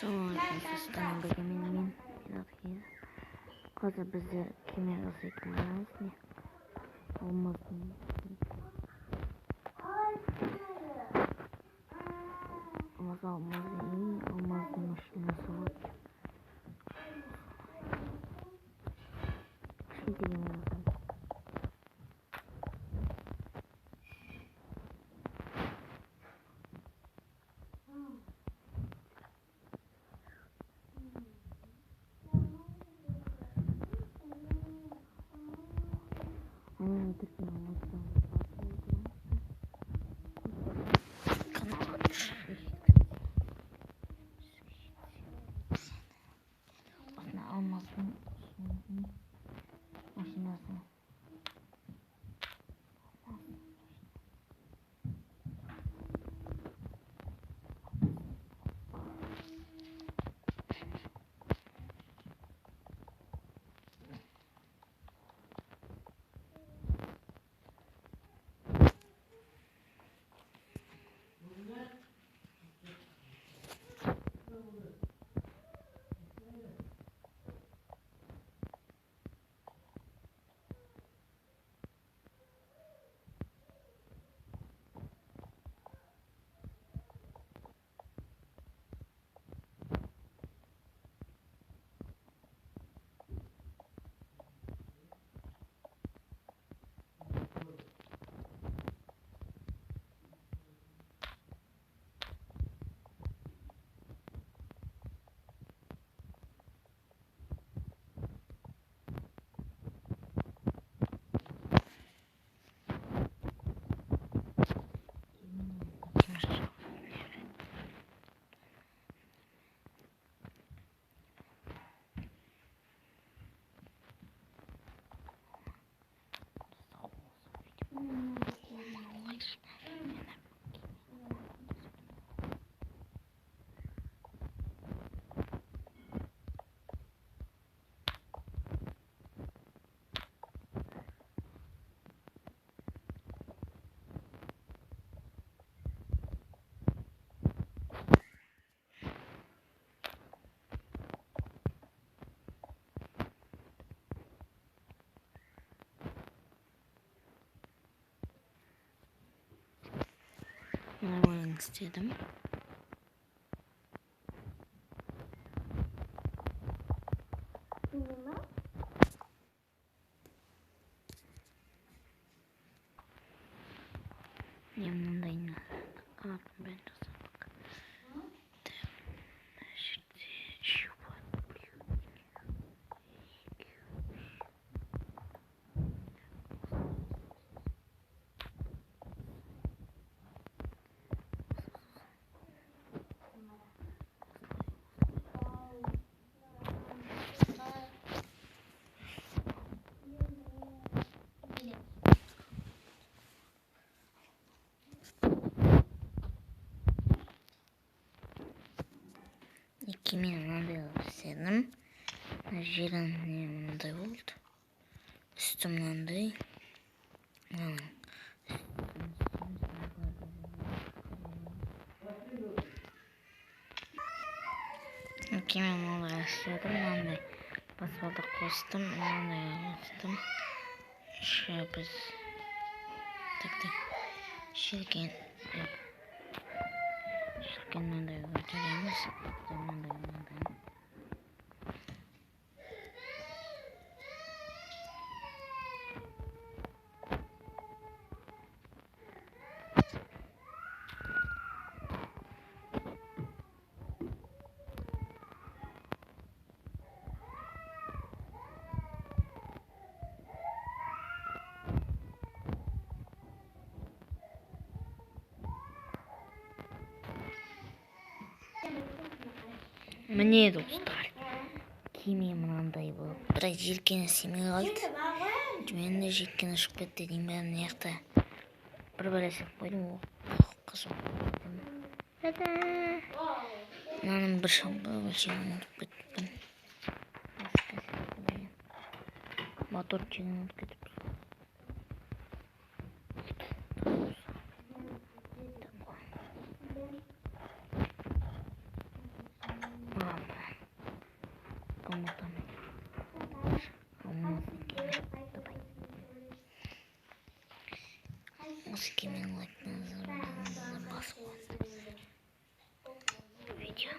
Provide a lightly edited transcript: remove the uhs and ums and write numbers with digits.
Ассалаумағалейкум, мен Ирақия. Қазір бізде кеме жасайтын боламыз. Алмаздың машинасы бар. Кішкентай кеме жасаймыз. Алмаздың машинасы. Oyun istedim. Yanındayım. Kaldım ben de sabah. Кеме мынандай қылып істедім. Жерін мынандай болды. Үсті мынандай. Кеме мынандай істедім. Мынандай баспалдақ қостым. Мынандай қостым. Біз шелкен мынандай көтереміз. Мындай. Міне достар, кеме мынандай болып, бірақ желкені істемей қалды. Мен де желкені ұшып кетті деймін, бәрін яқта бір бәлесіп қойдым. Қызым мынаның бір өлшемін ұмытып кетіппін. Мотор жеңін ұмытып кетіппін. сізге менің лайктарыңызды басып қойыңыз. Видео